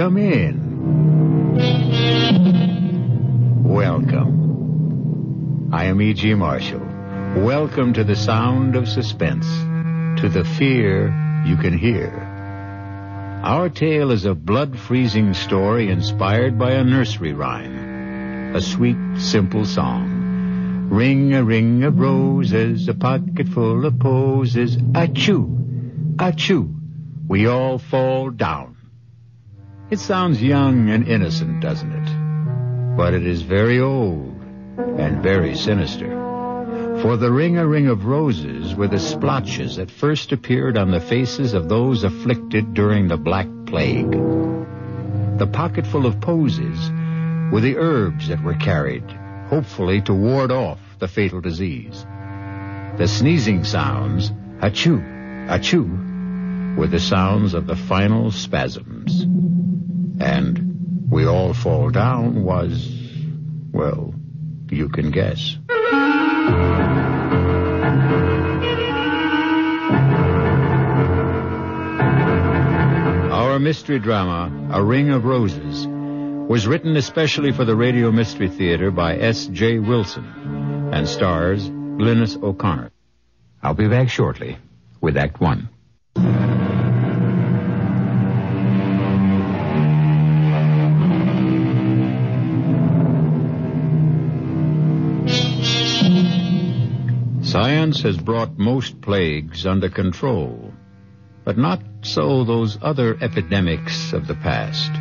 Come in. Welcome. I am E.G. Marshall. Welcome to the sound of suspense, to the fear you can hear. Our tale is a blood-freezing story inspired by a nursery rhyme, a sweet, simple song. Ring of roses, a pocket full of posies, achoo, achoo, we all fall down. It sounds young and innocent, doesn't it? But it is very old and very sinister. For the ring of roses were the splotches that first appeared on the faces of those afflicted during the Black Plague. The pocketful of posies were the herbs that were carried, hopefully to ward off the fatal disease. The sneezing sounds, achoo, achoo, were the sounds of the final spasms. And we all fall down was, well, you can guess. Our mystery drama, A Ring of Roses, was written especially for the Radio Mystery Theater by S.J. Wilson and stars Glynis O'Connor. I'll be back shortly with Act One. Science has brought most plagues under control, but not so those other epidemics of the past,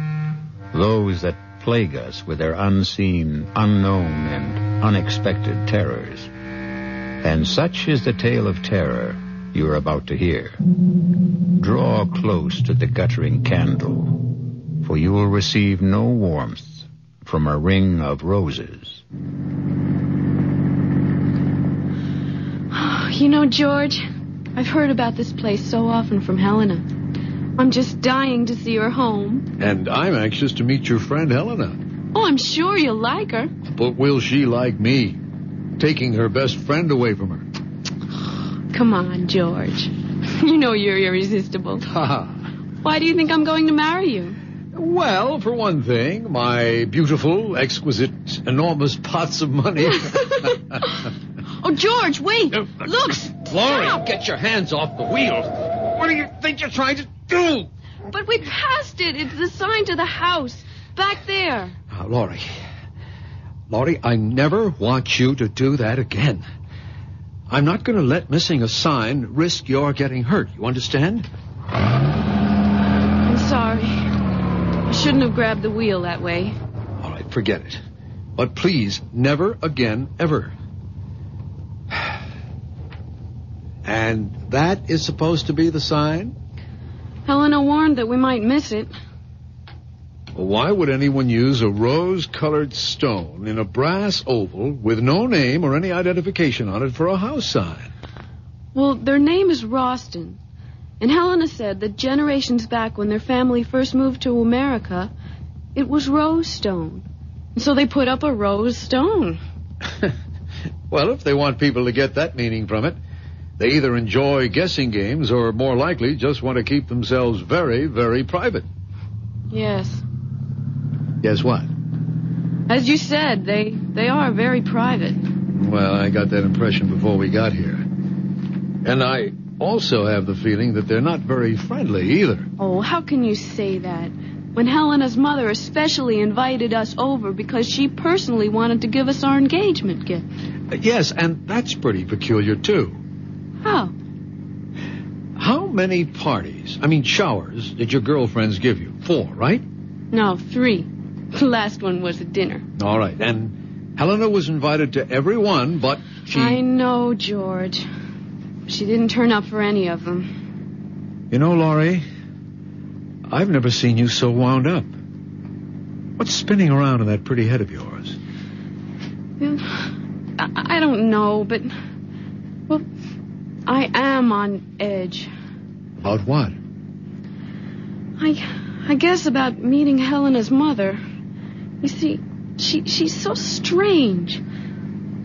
those that plague us with their unseen, unknown, and unexpected terrors. And such is the tale of terror you are about to hear. Draw close to the guttering candle, for you will receive no warmth from a ring of roses. You know, George, I've heard about this place so often from Helena. I'm just dying to see her home. And I'm anxious to meet your friend Helena. Oh, I'm sure you'll like her. But will she like me? Taking her best friend away from her. Come on, George. You know you're irresistible. Why do you think I'm going to marry you? Well, for one thing, my beautiful, exquisite, enormous pots of money. Oh, George, wait. Look, Laurie, stop. get your hands off the wheel. What do you think you're trying to do? But we passed it. It's the sign to the house. Back there. Laurie, I never want you to do that again. I'm not going to let missing a sign risk your getting hurt. You understand? I'm sorry. I shouldn't have grabbed the wheel that way. All right, forget it. But please, never again, ever. And that is supposed to be the sign? Helena warned that we might miss it. Well, why would anyone use a rose-colored stone in a brass oval with no name or any identification on it for a house sign? Well, their name is Roston. And Helena said that generations back when their family first moved to America, it was rose stone. And so they put up a rose stone. Well, if they want people to get that meaning from it, they either enjoy guessing games or, more likely, just want to keep themselves very, very private. Yes. Guess what? As you said, they are very private. Well, I got that impression before we got here. And I also have the feeling that they're not very friendly either. Oh, how can you say that? When Helena's mother especially invited us over because she personally wanted to give us our engagement gift. Yes, and that's pretty peculiar, too. How? How many showers, did your girlfriends give you? 4, right? No, 3. The last one was at dinner. All right, and Helena was invited to every one, but she... I know, George. She didn't turn up for any of them. You know, Laurie, I've never seen you so wound up. What's spinning around in that pretty head of yours? I don't know, but... Well, I am on edge. About what? I guess about meeting Helena's mother. You see, she's so strange.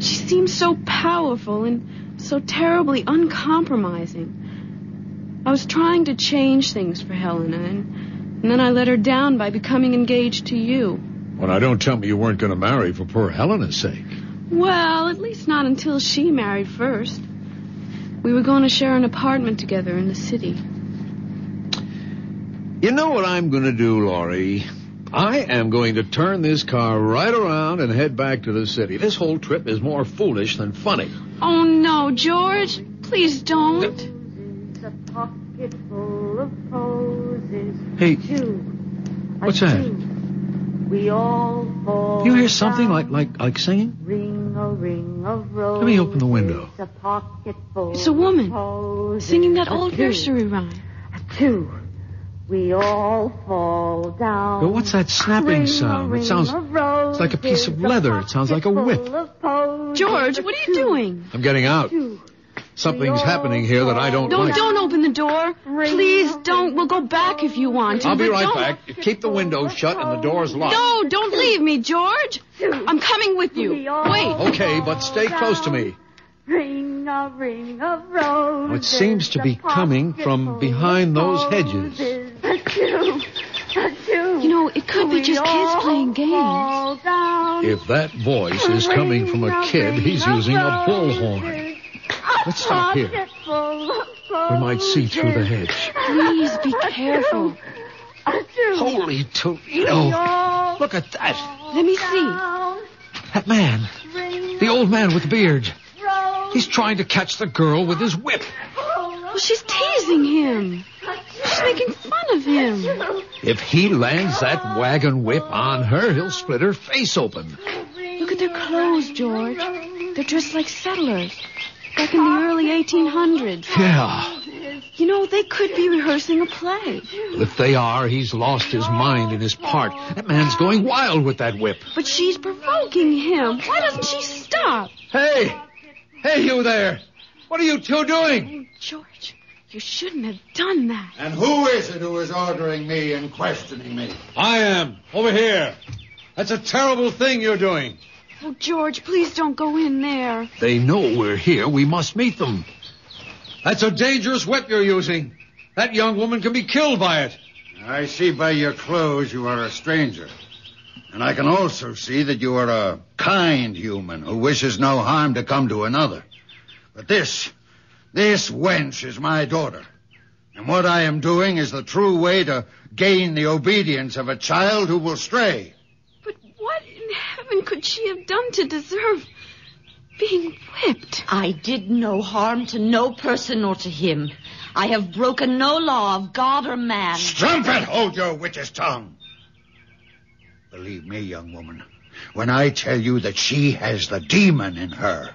She seems so powerful and so terribly uncompromising. I was trying to change things for Helena, and And then I let her down by becoming engaged to you. Well, now don't tell me you weren't going to marry for poor Helena's sake. Well, at least not until she married first. We were going to share an apartment together in the city. You know what I'm going to do, Laurie? I am going to turn this car right around and head back to the city. This whole trip is more foolish than funny. Oh, no, George. Please don't. A pocket full of posies. Hey, what's that? We all fall. Do you hear something like singing? Ring a ring of roses. Let me open the window. A pocket full It's a woman of singing that old posies. nursery rhyme. Two. We all fall down. But what's that snapping sound? It sounds it's like a piece of leather. It sounds like a whip. George, what are you doing? I'm getting out. Something's happening here that I don't like. Don't open the door. Please don't. We'll go back if you want to. I'll be but right don't... back. Keep the window shut and the doors locked. No, don't leave me, George. I'm coming with you. Wait. Okay, but stay close to me. Ring a ring of roses. Well, it seems to be coming from behind those hedges. You know, it could be just kids playing games. If that voice is coming from a kid, he's using a bullhorn. Let's stop here. We might see through the hedge. Please be careful. Holy Toledo. Look at that. Let me see. That man. The old man with the beard. He's trying to catch the girl with his whip. Well, she's teasing him. She's making fun of him. If he lands that wagon whip on her, he'll split her face open. Look at their clothes, George. They're dressed like settlers. Back in the early 1800s. Yeah. You know, they could be rehearsing a play. If they are, he's lost his mind in his part. That man's going wild with that whip. But she's provoking him. Why doesn't she stop? Hey! Hey, you there! What are you two doing? Oh, George, you shouldn't have done that. And who is it who is ordering me and questioning me? I am. Over here. That's a terrible thing you're doing. Oh, George, please don't go in there. They know we're here. We must meet them. That's a dangerous whip you're using. That young woman can be killed by it. I see by your clothes you are a stranger. And I can also see that you are a kind human who wishes no harm to come to another. But this wench is my daughter. And what I am doing is the true way to gain the obedience of a child who will stray. But what in heaven could she have done to deserve being whipped? I did no harm to no person or to him. I have broken no law of God or man. Strumpet, hold your witch's tongue. Believe me, young woman, when I tell you that she has the demon in her,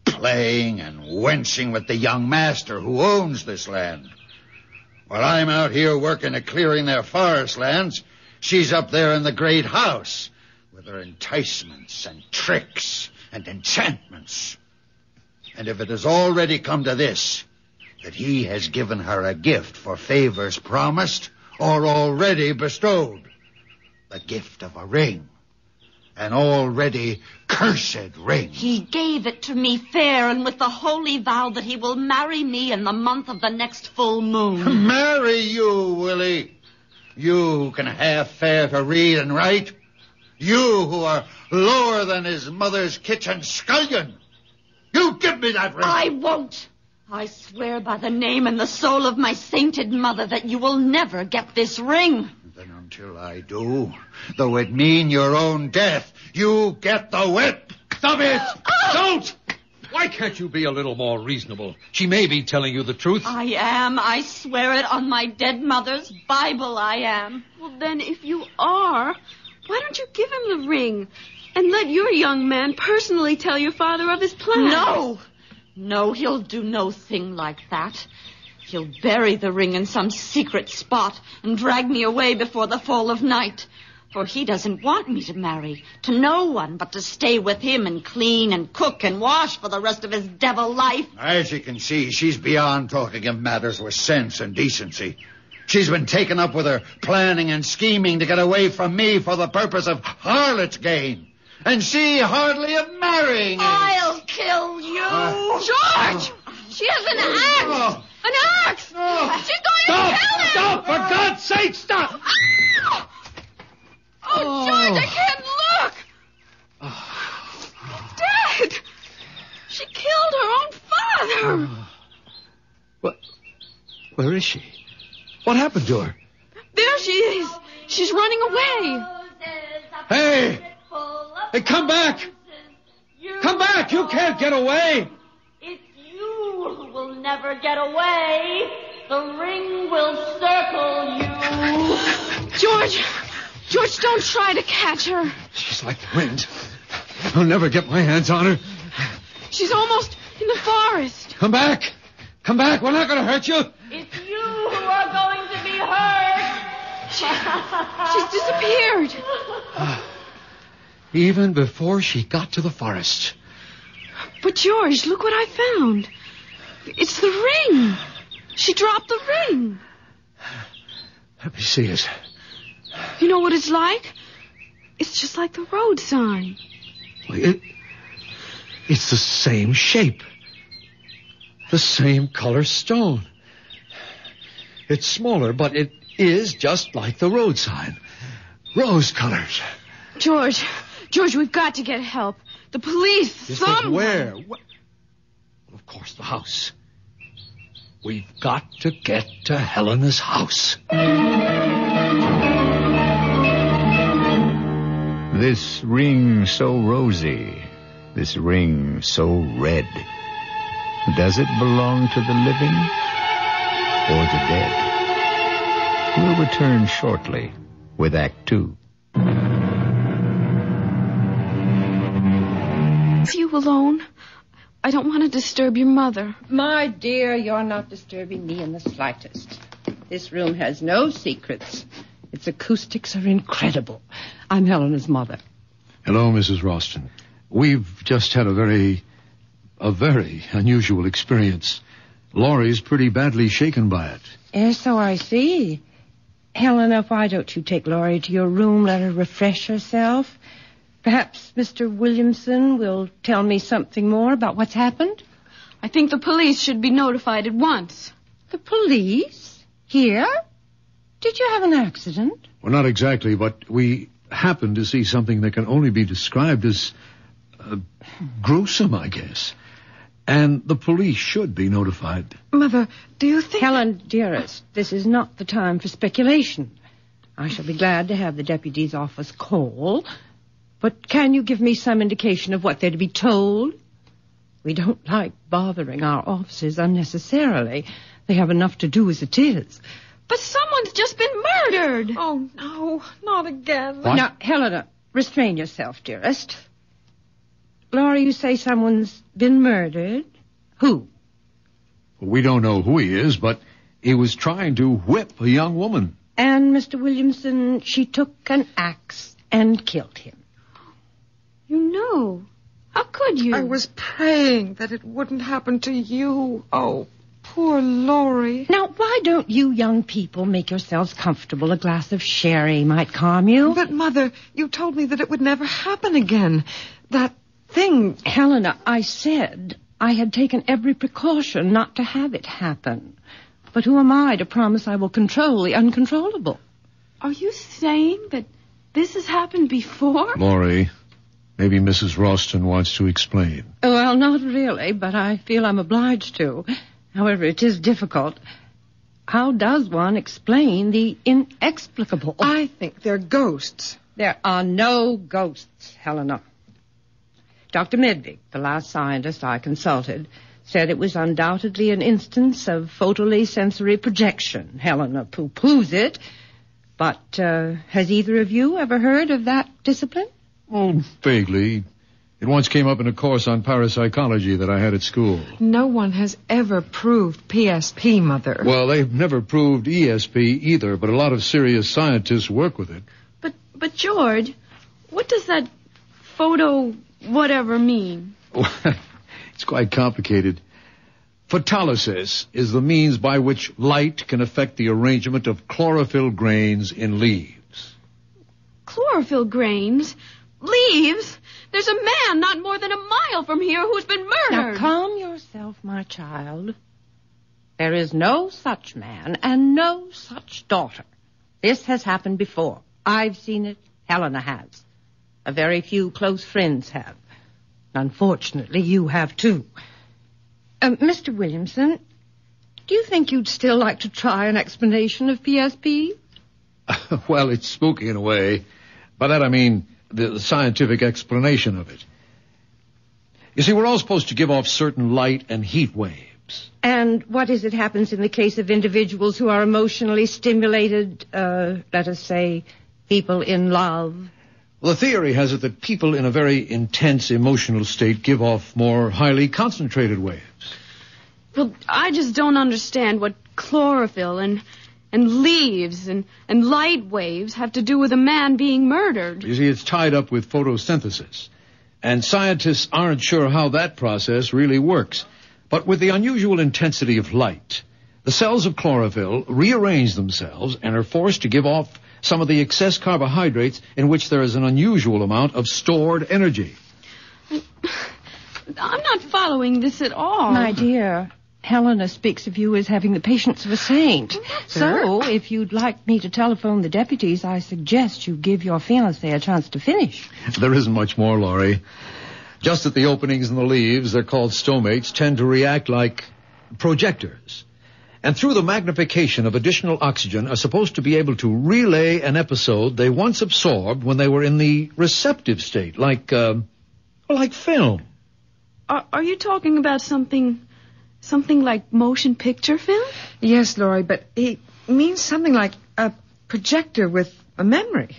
playing and wenching with the young master who owns this land. While I'm out here working at clearing their forest lands, she's up there in the great house with her enticements and tricks and enchantments. And if it has already come to this, that he has given her a gift for favors promised or already bestowed, the gift of a ring, an already cursed ring. He gave it to me fair and with the holy vow that he will marry me in the month of the next full moon. Marry you, Willie? You who can half fare to read and write? You who are lower than his mother's kitchen scullion? You give me that ring. I won't. I swear by the name and the soul of my sainted mother that you will never get this ring. Then until I do, though it mean your own death, you get the whip. Stop it! Don't! Why can't you be a little more reasonable? She may be telling you the truth. I am. I swear it on my dead mother's Bible I am. Well, then, if you are, why don't you give him the ring and let your young man personally tell your father of his plan? No, he'll do no thing like that. He'll bury the ring in some secret spot and drag me away before the fall of night. For he doesn't want me to marry to no one but to stay with him and clean and cook and wash for the rest of his devil life. As you can see, she's beyond talking of matters with sense and decency. She's been taken up with her planning and scheming to get away from me for the purpose of harlot's gain. And she hardly of marrying. I'll kill you. George! She has an axe! An axe! No. She's going to kill him! Stop! For God's sake, stop! Oh, George, I can't look! He's dead! She killed her own father! What? Where is she? What happened to her? There she is! She's running away! Hey! Hey, come back! Come back! You can't get away! It's you who will never get away. The ring will circle you. George, don't try to catch her. She's like the wind. I'll never get my hands on her. She's almost in the forest. Come back! Come back! We're not going to hurt you! It's you who are going to be hurt. She's disappeared. Even before she got to the forest. But George, look what I found. It's the ring. She dropped the ring. Let me see it. You know what it's like? It's just like the road sign. It's the same shape. The same color stone. It's smaller, but it is just like the road sign. Rose colors. George, we've got to get help. The police, Yes, but someone. where? Well, of course, the house. We've got to get to Helena's house. This ring so rosy, this ring so red. Does it belong to the living or the dead? We'll return shortly with Act 2. With you alone, I don't want to disturb your mother. My dear, you're not disturbing me in the slightest. This room has no secrets. Its acoustics are incredible. I'm Helena's mother. Hello, Mrs. Ralston. We've just had a very unusual experience. Laurie's pretty badly shaken by it. Yes, so I see. Helena, why don't you take Laurie to your room, let her refresh herself? Perhaps Mr. Williamson will tell me something more about what's happened? I think the police should be notified at once. The police? Here? Did you have an accident? Well, not exactly, but we happened to see something that can only be described as gruesome, I guess. And the police should be notified. Mother, do you think... Helen, dearest, this is not the time for speculation. I shall be glad to have the deputy's office call. But can you give me some indication of what they're to be told? We don't like bothering our offices unnecessarily. They have enough to do as it is. But someone's just been murdered. Oh, no, not again. What? Now, Helena, restrain yourself, dearest. Laura, you say someone's been murdered? Who? We don't know who he is, but he was trying to whip a young woman. And, Mr. Williamson, she took an axe and killed him. You know. How could you? I was praying that it wouldn't happen to you. Oh, poor Laurie. Now, why don't you young people make yourselves comfortable? A glass of sherry might calm you. But, Mother, you told me that it would never happen again. That thing... Helena, I said I had taken every precaution not to have it happen. But who am I to promise I will control the uncontrollable? Are you saying that this has happened before? Laurie, maybe Mrs. Ralston wants to explain. Well, not really, but I feel I'm obliged to. However, it is difficult. How does one explain the inexplicable? I think they're ghosts. There are no ghosts, Helena. Dr. Medvig, the last scientist I consulted, said it was undoubtedly an instance of photally sensory projection. Helena pooh-poohs it. But has either of you ever heard of that discipline? Oh, vaguely. It once came up in a course on parapsychology that I had at school. No one has ever proved PSP, Mother. Well, they've never proved ESP either, but a lot of serious scientists work with it. But George, what does that photo whatever mean? It's quite complicated. Photolysis is the means by which light can affect the arrangement of chlorophyll grains in leaves. Chlorophyll grains? Leaves? There's a man not more than a mile from here who's been murdered. Now, calm yourself, my child. There is no such man and no such daughter. This has happened before. I've seen it. Helena has. A very few close friends have. Unfortunately, you have too. Mr. Williamson, do you think you'd still like to try an explanation of PSP? Well, it's spooky in a way. By that I mean the scientific explanation of it. You see, we're all supposed to give off certain light and heat waves. And what is it happens in the case of individuals who are emotionally stimulated, let us say, people in love? Well, the theory has it that people in a very intense emotional state give off more highly concentrated waves. Well, I just don't understand what chlorophyll and leaves and light waves have to do with a man being murdered. You see, it's tied up with photosynthesis. And scientists aren't sure how that process really works. But with the unusual intensity of light, the cells of chlorophyll rearrange themselves and are forced to give off some of the excess carbohydrates in which there is an unusual amount of stored energy. I'm not following this at all. My dear, Helena speaks of you as having the patience of a saint. So, if you'd like me to telephone the deputies, I suggest you give your fiancé a chance to finish. There isn't much more, Laurie. Just that the openings in the leaves, they're called stomates, tend to react like projectors. And through the magnification of additional oxygen are supposed to be able to relay an episode they once absorbed when they were in the receptive state, like film. Are you talking about something like motion picture film? Yes, Laurie, but he means something like a projector with a memory.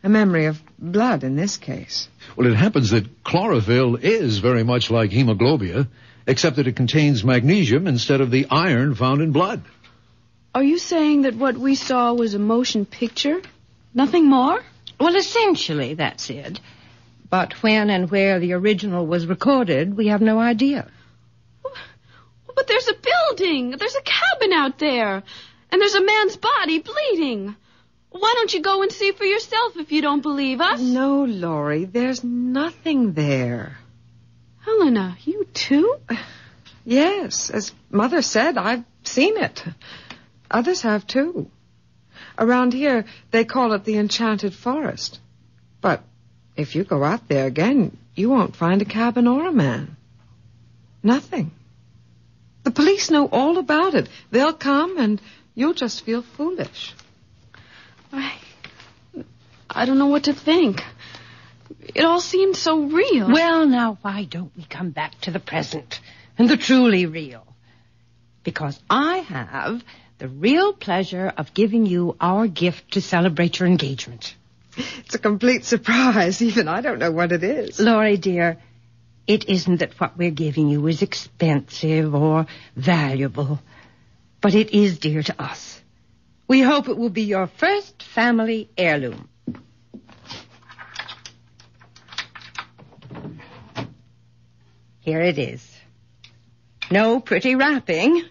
A memory of blood in this case. Well, it happens that chlorophyll is very much like hemoglobia, except that it contains magnesium instead of the iron found in blood. Are you saying that what we saw was a motion picture? Nothing more? Well, essentially, that's it. But when and where the original was recorded, we have no idea. But there's a building. There's a cabin out there. And there's a man's body bleeding. Why don't you go and see for yourself if you don't believe us? No, Laurie, there's nothing there. Helena, you too? Yes, as Mother said, I've seen it. Others have too. Around here, they call it the Enchanted Forest. But if you go out there again, you won't find a cabin or a man. Nothing. The police know all about it. They'll come and you'll just feel foolish. I don't know what to think. It all seemed so real. Well, now, why don't we come back to the present and the truly real? Because I have the real pleasure of giving you our gift to celebrate your engagement. It's a complete surprise. Even I don't know what it is. Laurie, dear, it isn't that what we're giving you is expensive or valuable, but it is dear to us. We hope it will be your first family heirloom. Here it is. No pretty wrapping,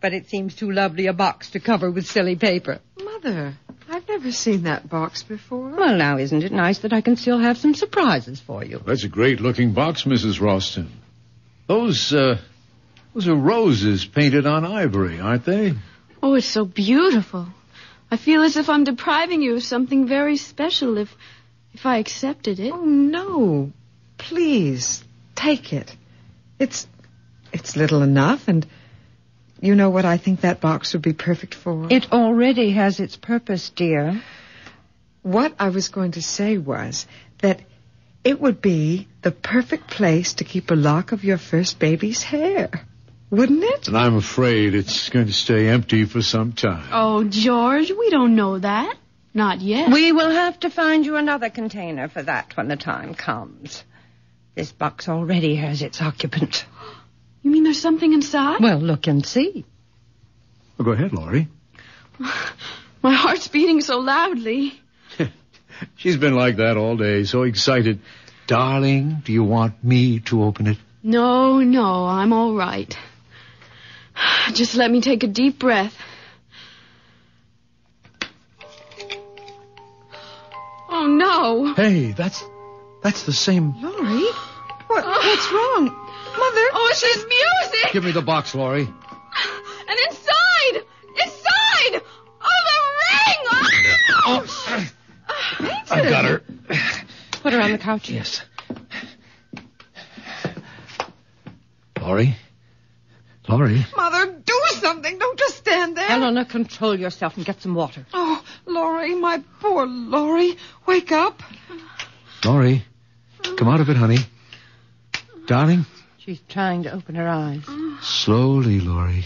but it seems too lovely a box to cover with silly paper. Mother, I've never seen that box before. Well, now, isn't it nice that I can still have some surprises for you? That's a great-looking box, Mrs. Ralston. Those are roses painted on ivory, aren't they? Oh, it's so beautiful. I feel as if I'm depriving you of something very special if I accepted it. Oh, no. Please, take it. It's little enough, and you know what I think that box would be perfect for? It already has its purpose, dear. What I was going to say was that it would be the perfect place to keep a lock of your first baby's hair. Wouldn't it? And I'm afraid it's going to stay empty for some time. Oh, George, we don't know that. Not yet. We will have to find you another container for that when the time comes. This box already has its occupant. You mean there's something inside? Well, look and see. Well, go ahead, Laurie. My heart's beating so loudly. She's been like that all day, so excited. Darling, do you want me to open it? No, I'm all right. Just let me take a deep breath. Oh, no. Hey, that's the same... Laurie? What's wrong? Mother? Oh, it's this music! Give me the box, Laurie. And inside I've got her. Put her on the couch. Yes. Laurie? Laurie? Mother, do something. Don't just stand there. Helena, control yourself and get some water. Oh, Laurie, my poor Laurie. Wake up. Laurie, come out of it, honey. Darling? She's trying to open her eyes. Slowly, Laurie.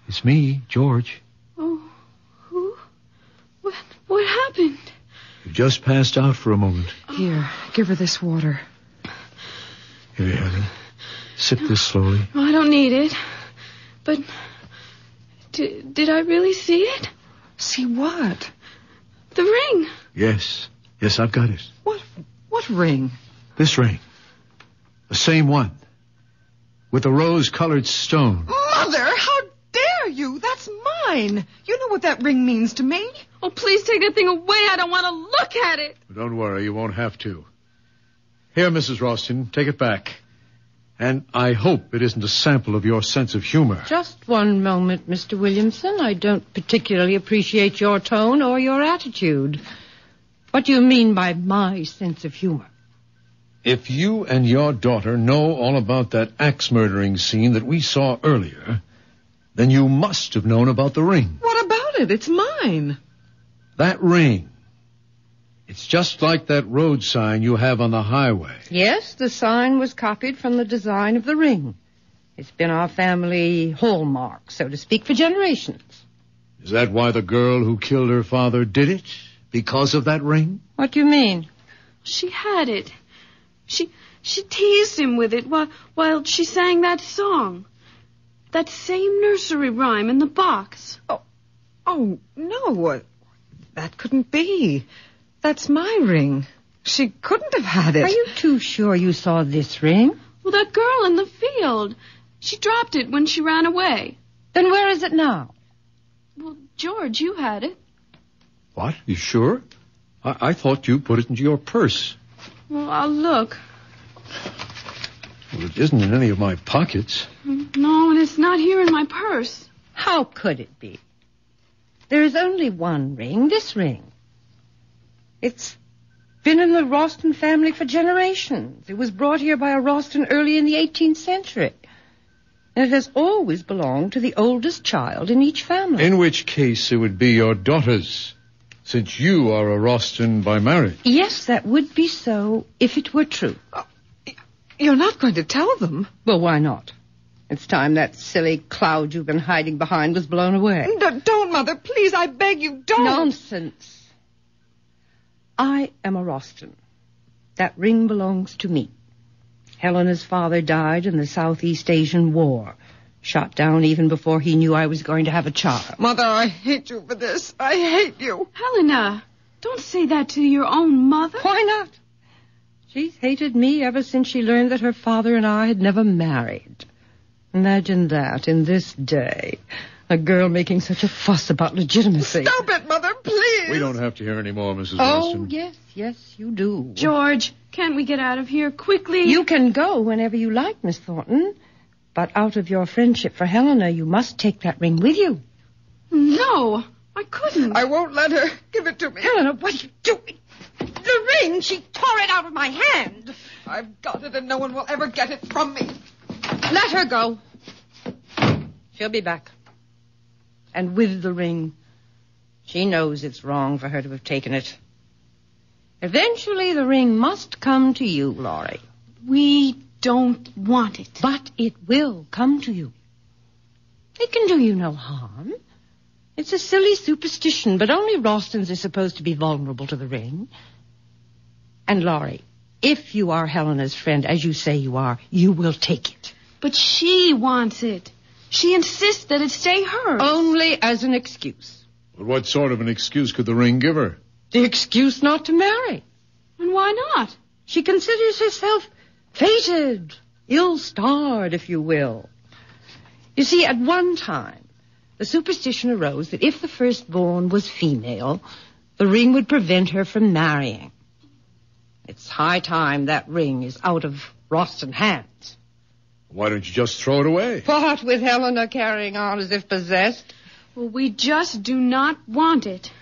It's me, George. Oh, who? What happened? You just passed out for a moment. Here, give her this water. Here, honey. Sip this slowly. Oh, I don't need it. But did I really see it? See what? The ring. Yes. Yes, I've got it. What ring? This ring. The same one. With the rose-colored stone. Mother, how dare you? That's mine. You know what that ring means to me. Oh, please take that thing away. I don't want to look at it. Don't worry, you won't have to. Here, Mrs. Roston, take it back. And I hope it isn't a sample of your sense of humor. Just one moment, Mr. Williamson. I don't particularly appreciate your tone or your attitude. What do you mean by my sense of humor? If you and your daughter know all about that axe-murdering scene that we saw earlier, then you must have known about the ring. What about it? It's mine. That ring. It's just like that road sign you have on the highway. Yes, the sign was copied from the design of the ring. It's been our family hallmark, so to speak, for generations. Is that why the girl who killed her father did it? Because of that ring? What do you mean? She had it. She teased him with it while she sang that song. That same nursery rhyme in the box. Oh, no. That couldn't be. That's my ring. She couldn't have had it. Are you too sure you saw this ring? Well, that girl in the field. She dropped it when she ran away. Then where is it now? Well, George, you had it. What? You sure? I thought you put it into your purse. Well, I'll look. Well, it isn't in any of my pockets. No, and it's not here in my purse. How could it be? There is only one ring, this ring. It's been in the Roston family for generations. It was brought here by a Roston early in the 18th century. And it has always belonged to the oldest child in each family. In which case it would be your daughter's, since you are a Roston by marriage. Yes, that would be so if it were true. You're not going to tell them? Well, why not? It's time that silly cloud you've been hiding behind was blown away. Don't, Mother. Please, I beg you, don't. Nonsense. I am a Roston. That ring belongs to me. Helena's father died in the Southeast Asian War, shot down even before he knew I was going to have a child. Mother, I hate you for this. I hate you. Helena, don't say that to your own mother. Why not? She's hated me ever since she learned that her father and I had never married. Imagine that in this day. A girl making such a fuss about legitimacy. Stop it, Mother, please. We don't have to hear any more, Mrs. Oh, Roston. yes, you do. George, can't we get out of here quickly? You can go whenever you like, Miss Thornton. But out of your friendship for Helena, you must take that ring with you. No, I couldn't. I won't let her. Give it to me. Helena, what are you doing? The ring! She tore it out of my hand. I've got it, and no one will ever get it from me. Let her go. She'll be back. And with the ring. She knows it's wrong for her to have taken it. Eventually, the ring must come to you, Laurie. We don't want it. But it will come to you. It can do you no harm. It's a silly superstition, but only Rostons are supposed to be vulnerable to the ring. And, Laurie, if you are Helena's friend, as you say you are, you will take it. But she wants it. She insists that it stay hers. Only as an excuse. But what sort of an excuse could the ring give her? The excuse not to marry. And why not? She considers herself fated, ill-starred, if you will. You see, at one time, the superstition arose that if the firstborn was female, the ring would prevent her from marrying. It's high time that ring is out of Roston hands. Why don't you just throw it away? What with Helena carrying on as if possessed? Well, we just do not want it.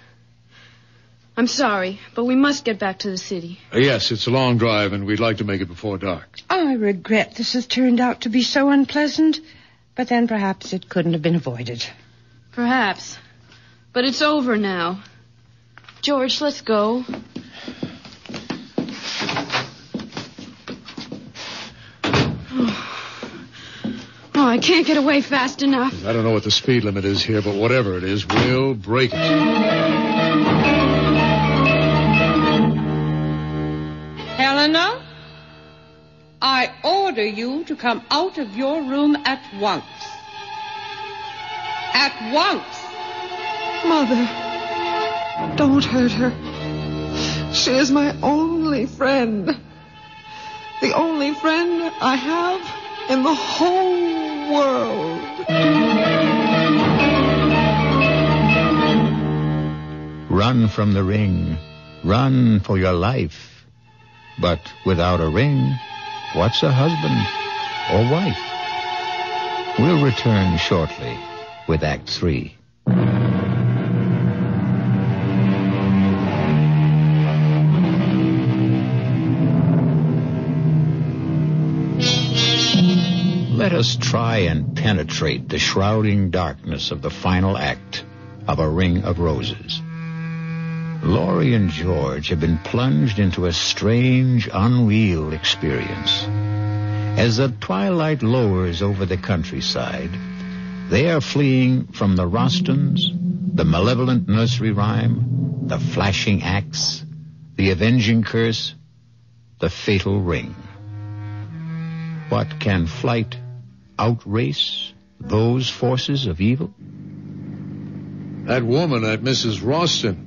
I'm sorry, but we must get back to the city. Yes, it's a long drive, and we'd like to make it before dark. I regret this has turned out to be so unpleasant, but then perhaps it couldn't have been avoided. Perhaps. But it's over now. George, let's go. Oh, I can't get away fast enough. I don't know what the speed limit is here, but whatever it is, we'll break it. Helena, I order you to come out of your room at once. At once. Mother, don't hurt her. She is my only friend. The only friend I have in the whole world. Run from the ring. Run for your life. But without a ring, what's a husband or wife? We'll return shortly with Act 3. Let us try and penetrate the shrouding darkness of the final act of A Ring of Roses. Laurie and George have been plunged into a strange, unreal experience. As the twilight lowers over the countryside, they are fleeing from the Rostons, the malevolent nursery rhyme, the flashing axe, the avenging curse, the fatal ring. What can flight outrace those forces of evil? That woman, that Mrs. Roston,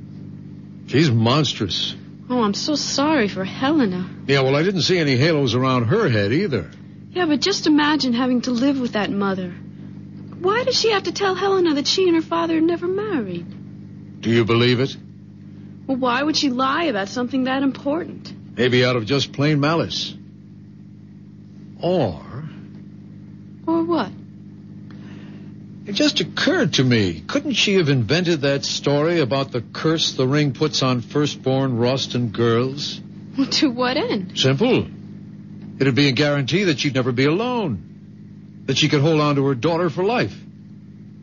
she's monstrous. Oh, I'm so sorry for Helena. Yeah, well, I didn't see any halos around her head either. Yeah, but just imagine having to live with that mother. Why does she have to tell Helena that she and her father had never married? Do you believe it? Well, why would she lie about something that important? Maybe out of just plain malice. Or what? it just occurred to me, couldn't she have invented that story about the curse the ring puts on firstborn Roston girls? Well, to what end? Simple. It'd be a guarantee that she'd never be alone. That she could hold on to her daughter for life.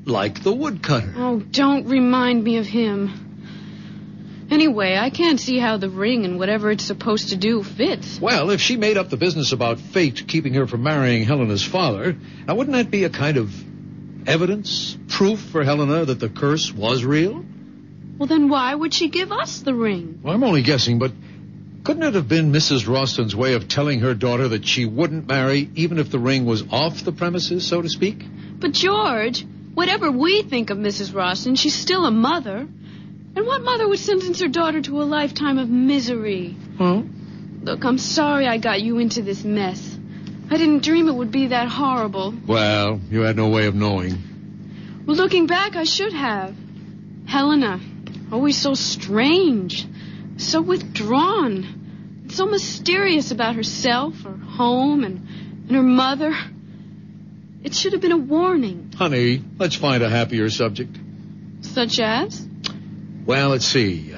Like the woodcutter. Oh, don't remind me of him. Anyway, I can't see how the ring and whatever it's supposed to do fits. Well, if she made up the business about fate keeping her from marrying Helena's father, now wouldn't that be a kind of evidence, proof for Helena that the curse was real? Well, then why would she give us the ring? Well, I'm only guessing, but couldn't it have been Mrs. Roston's way of telling her daughter that she wouldn't marry even if the ring was off the premises, so to speak? But, George, whatever we think of Mrs. Roston, she's still a mother. And what mother would sentence her daughter to a lifetime of misery? Huh? Look, I'm sorry I got you into this mess. I didn't dream it would be that horrible. Well, you had no way of knowing. Well, looking back, I should have. Helena, always so strange, so withdrawn, so mysterious about herself, her home, and her mother. It should have been a warning. Honey, let's find a happier subject. Such as? Well, let's see.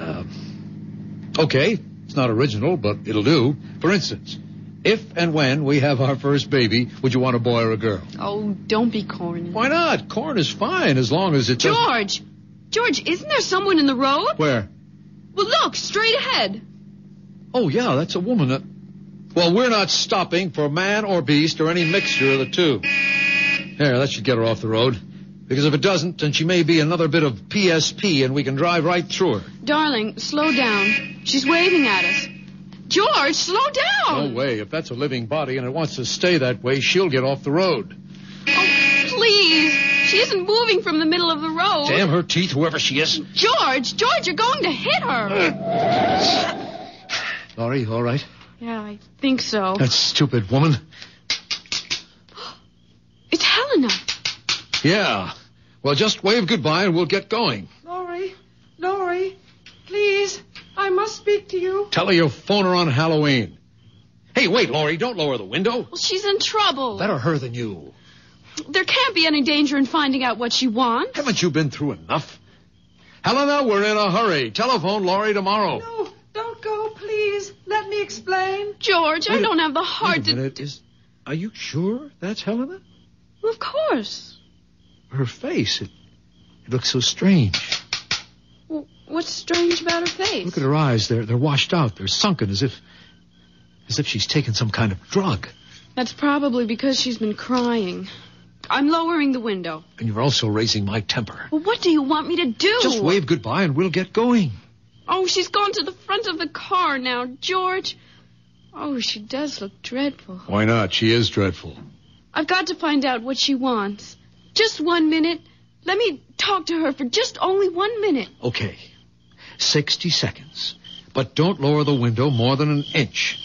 Okay, it's not original, but it'll do. For instance, if and when we have our first baby, would you want a boy or a girl? Oh, don't be corny. Why not? Corn is fine as long as it's... George! George, isn't there someone in the road? Where? Well, look, straight ahead. Oh, yeah, that's a woman. Well, we're not stopping for man or beast or any mixture of the two. There, that should get her off the road. Because if it doesn't, then she may be another bit of PSP and we can drive right through her. Darling, slow down. She's waving at us. George, slow down! No way. If that's a living body and it wants to stay that way, she'll get off the road. Oh, please. She isn't moving from the middle of the road. Damn her teeth, whoever she is. George, you're going to hit her. Laurie, all right? Yeah, I think so. That stupid woman. It's Helena. Yeah. Well, just wave goodbye and we'll get going. Laurie, please, I must speak to you. Tell her you'll phone her on Halloween. Hey, wait, Laurie, don't lower the window. Well, she's in trouble. Better her than you. There can't be any danger in finding out what she wants. Haven't you been through enough? Helena, we're in a hurry. Telephone Laurie tomorrow. No, don't go, please. Let me explain. George, I don't have the heart Wait a minute. Are you sure that's Helena? Well, of course. Her face, it looks so strange. Well, what's strange about her face? Look at her eyes. They're washed out. They're sunken as if she's taken some kind of drug. That's probably because she's been crying. I'm lowering the window. And you're also raising my temper. Well, what do you want me to do? Just wave goodbye and we'll get going. Oh, she's gone to the front of the car now, George. Oh, she does look dreadful. Why not? She is dreadful. I've got to find out what she wants. Just 1 minute. Let me talk to her for just only 1 minute. Okay. 60 seconds. But don't lower the window more than an inch.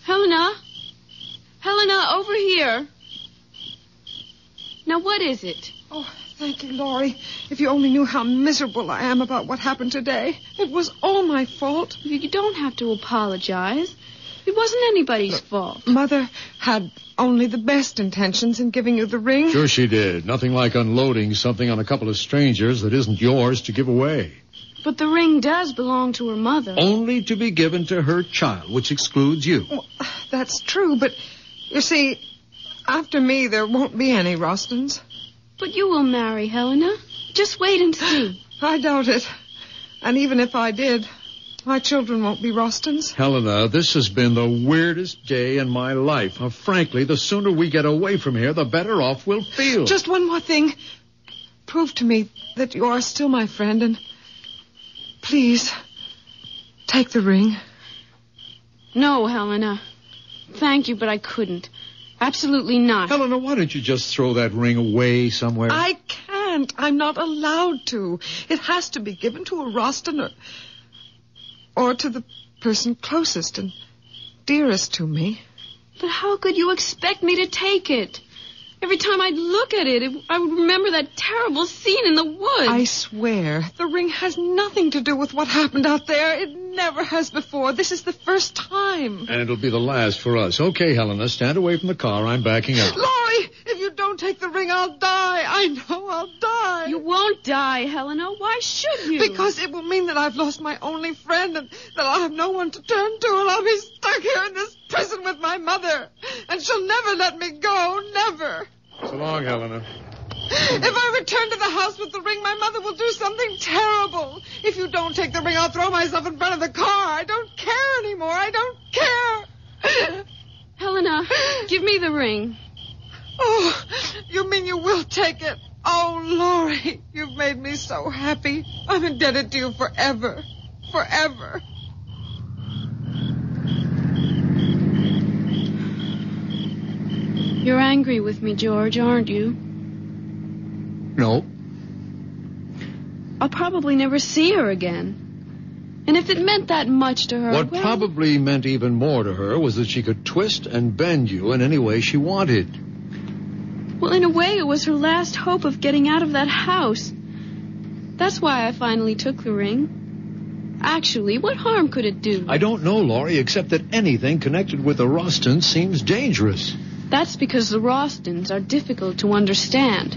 Helena? Helena, over here. Now, what is it? Oh, thank you, Laurie. If you only knew how miserable I am about what happened today. It was all my fault. You don't have to apologize. It wasn't anybody's fault. Mother had only the best intentions in giving you the ring. Sure she did. Nothing like unloading something on a couple of strangers that isn't yours to give away. But the ring does belong to her mother. Only to be given to her child, which excludes you. Well, that's true, but you see, after me, there won't be any Rostons. But you will marry, Helena. Just wait and see. I doubt it. And even if I did, my children won't be Rostons. Helena, this has been the weirdest day in my life. Frankly, the sooner we get away from here, the better off we'll feel. Just one more thing. Prove to me that you are still my friend, and please, take the ring. No, Helena. Thank you, but I couldn't. Absolutely not. Helena, why don't you just throw that ring away somewhere? I can't. I'm not allowed to. It has to be given to a Roston or to the person closest and dearest to me. But how could you expect me to take it? Every time I'd look at it, I would remember that terrible scene in the woods. I swear, the ring has nothing to do with what happened out there. It never has before. This is the first time. And it'll be the last for us. Okay, Helena, stand away from the car. I'm backing out. Laurie, if you don't take the ring, I'll die. I know I'll die. You won't die, Helena. Why should you? Because it will mean that I've lost my only friend and that I'll have no one to turn to, and I'll be stuck here in this prison with my mother. And she'll never let me go. Never. So long, Helena. If I return to the house with the ring, my mother will do something terrible. If you don't take the ring, I'll throw myself in front of the car. I don't care anymore. I don't care. Helena, give me the ring. Oh, you mean you will take it? Oh, Laurie, you've made me so happy. I'm indebted to you forever. Forever. You're angry with me, George, aren't you? No. I'll probably never see her again. And if it meant that much to her... What probably meant even more to her was that she could twist and bend you in any way she wanted. Well, in a way, it was her last hope of getting out of that house. That's why I finally took the ring. Actually, what harm could it do? I don't know, Laurie, except that anything connected with the Rostons seems dangerous. That's because the Rostons are difficult to understand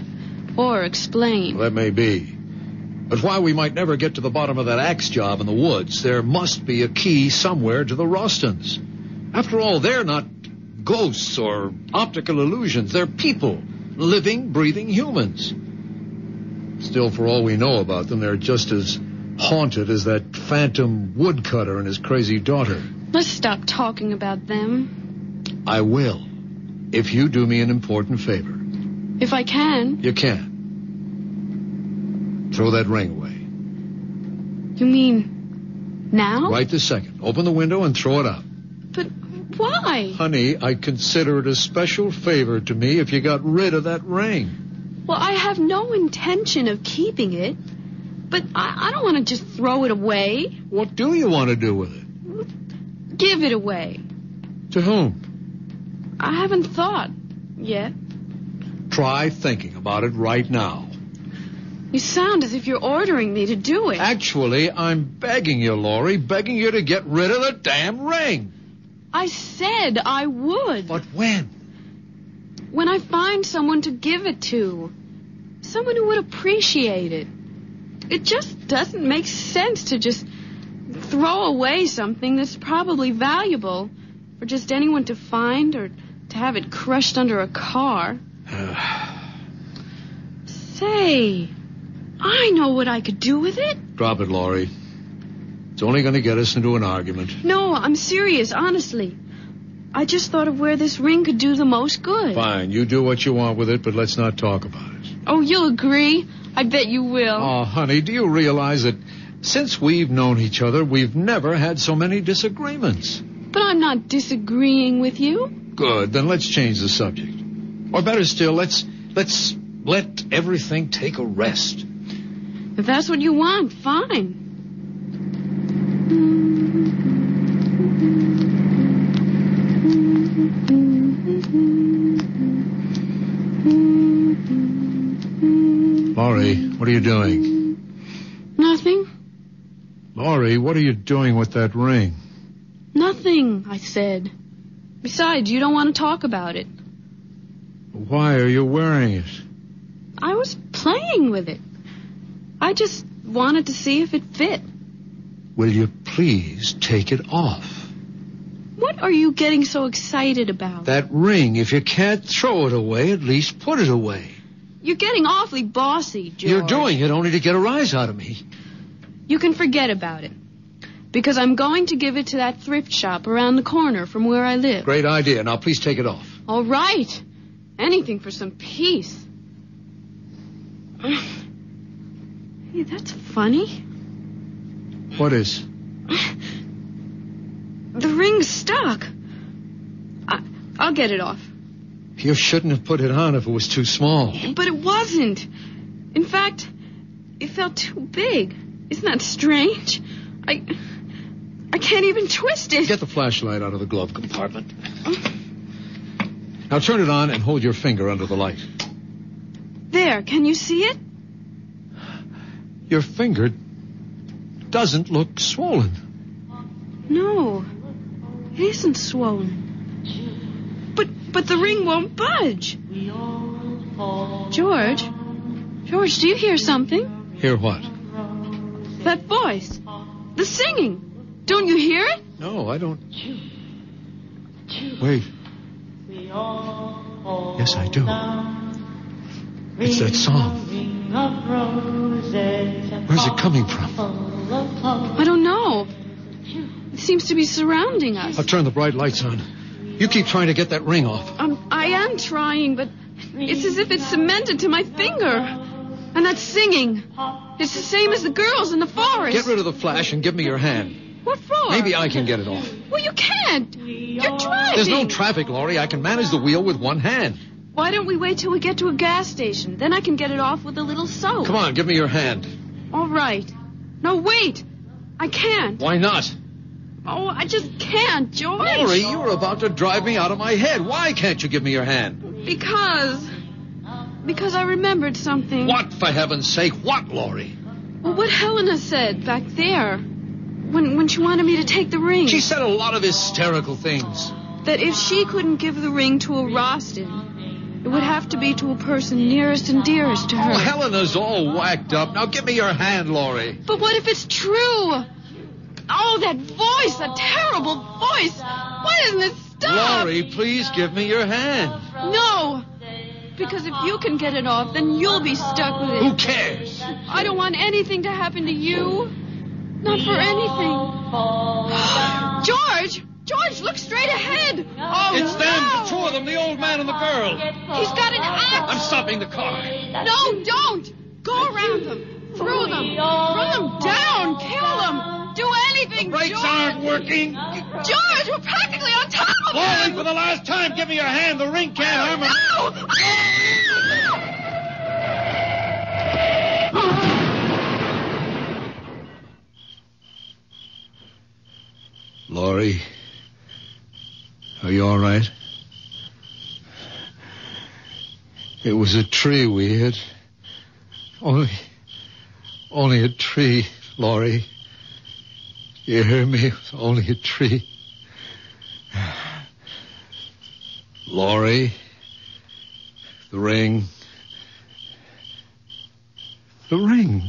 or explain. Well, that may be. But while we might never get to the bottom of that axe job in the woods, there must be a key somewhere to the Rostons. After all, they're not ghosts or optical illusions. They're people, living, breathing humans. Still, for all we know about them, they're just as haunted as that phantom woodcutter and his crazy daughter. Let's stop talking about them. I will, if you do me an important favor. If I can. You can. Throw that ring away. You mean now? Right this second. Open the window and throw it out. But why? Honey, I'd consider it a special favor to me if you got rid of that ring. Well, I have no intention of keeping it. But I don't want to just throw it away. What do you want to do with it? Give it away. To whom? I haven't thought yet. Try thinking about it right now. You sound as if you're ordering me to do it. Actually, I'm begging you, Laurie, begging you to get rid of the damn ring. I said I would. But when? When I find someone to give it to. Someone who would appreciate it. It just doesn't make sense to just throw away something that's probably valuable for just anyone to find or to have it crushed under a car. Say, I know what I could do with it. Drop it, Laurie. It's only going to get us into an argument. No, I'm serious, honestly. I just thought of where this ring could do the most good. Fine, you do what you want with it, but let's not talk about it. Oh, you'll agree? I bet you will. Oh, honey, do you realize that since we've known each other, we've never had so many disagreements? But I'm not disagreeing with you. Good, then let's change the subject. Or better still, let's let everything take a rest. If that's what you want, fine. Laurie, what are you doing? Nothing. Laurie, what are you doing with that ring? Nothing, I said. Besides, you don't want to talk about it. Why are you wearing it? I was playing with it. I just wanted to see if it fit. Will you please take it off? What are you getting so excited about? That ring, if you can't throw it away, at least put it away. You're getting awfully bossy, George. You're doing it only to get a rise out of me. You can forget about it. Because I'm going to give it to that thrift shop around the corner from where I live. Great idea. Now, please take it off. All right. Anything for some peace. Hey, that's funny. What is? The ring's stuck. I'll get it off. You shouldn't have put it on if it was too small. But it wasn't. In fact, it felt too big. Isn't that strange? I can't even twist it. Get the flashlight out of the glove compartment. Now turn it on and hold your finger under the light. There, can you see it? Your finger doesn't look swollen. No, it isn't swollen. But the ring won't budge. George, do you hear something? Hear what? That voice. The singing. Don't you hear it? No, I don't. Wait. Yes, I do. It's that song. Where's it coming from? I don't know. It seems to be surrounding us. I'll turn the bright lights on. You keep trying to get that ring off. I am trying, but it's as if it's cemented to my finger. And that singing. It's the same as the girls in the forest. Get rid of the flash and give me your hand. What for? Maybe I can get it off. Well, you can't. You're driving. There's no traffic, Laurie. I can manage the wheel with one hand. Why don't we wait till we get to a gas station? Then I can get it off with a little soap. Come on, give me your hand. All right. No, wait. I can't. Why not? Oh, I just can't, George. Laurie, you're about to drive me out of my head. Why can't you give me your hand? Because I remembered something. What, for heaven's sake? What, Laurie? Well, what Helena said back there. When she wanted me to take the ring. She said a lot of hysterical things. That if she couldn't give the ring to a Roston, it would have to be to a person nearest and dearest to her. Oh, Helena's all whacked up. Now give me your hand, Laurie. But what if it's true? Oh, that voice, that terrible voice. Why doesn't it stop? Laurie, please give me your hand. No. Because if you can get it off, then you'll be stuck with it. Who cares? I don't want anything to happen to you. Not for anything. George, look straight ahead. Oh, it's them, the two of them, the old man and the girl. He's got an axe. I'm stopping the car. No, don't. Go around them. Throw them. Run them down. Kill them. Do anything, The brakes George. aren't working. George, we're practically on top of them. Laurie, for the last time, give me your hand. The ring can't harm him. No! Laurie, are you all right? It was a tree we hit. Only a tree, Laurie. You hear me? It was only a tree. Laurie, the ring. The ring.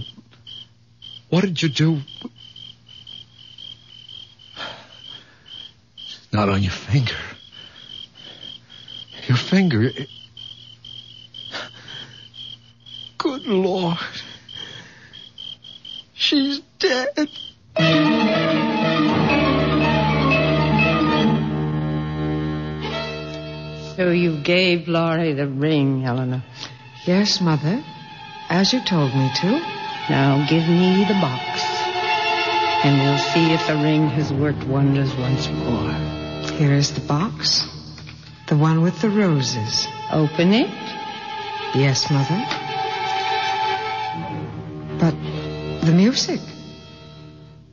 What did you do? It's not on your finger. Your finger. Good Lord. She's dead. So you gave Laurie the ring, Helena. Yes, Mother, as you told me to. Now give me the box, and we'll see if the ring has worked wonders once more. Here is the box. The one with the roses. Open it. Yes, Mother. But the music.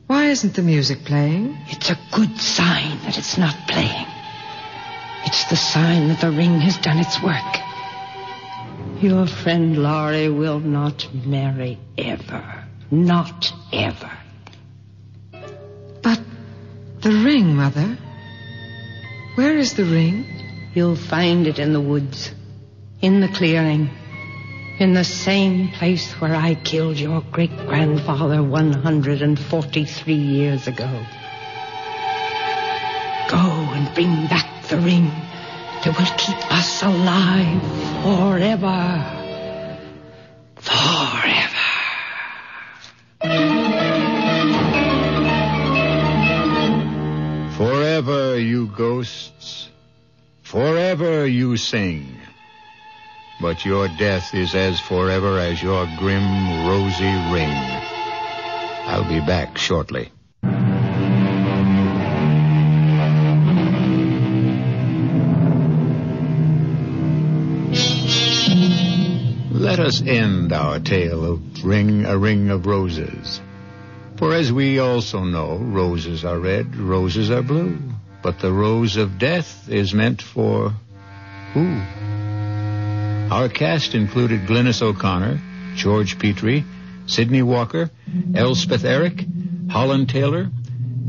Why isn't the music playing? It's a good sign that it's not playing. It's the sign that the ring has done its work. Your friend Laurie will not marry ever. Not ever. But the ring, Mother. Where is the ring? You'll find it in the woods. In the clearing. In the same place where I killed your great-grandfather 143 years ago. Go and bring back the ring that will keep us alive forever. Forever. Forever, you ghosts. Forever you sing. But your death is as forever as your grim, rosy ring. I'll be back shortly. Let us end our tale of a ring of roses. For as we also know, roses are red, roses are blue. But the rose of death is meant for who? Our cast included Glynis O'Connor, George Petrie, Sidney Walker, Elspeth Eric, Holland Taylor,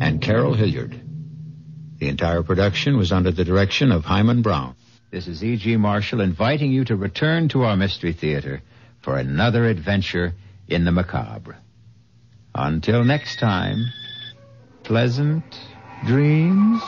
and Carol Hilliard. The entire production was under the direction of Hyman Brown. This is E.G. Marshall inviting you to return to our Mystery Theater for another adventure in the macabre. Until next time, pleasant dreams.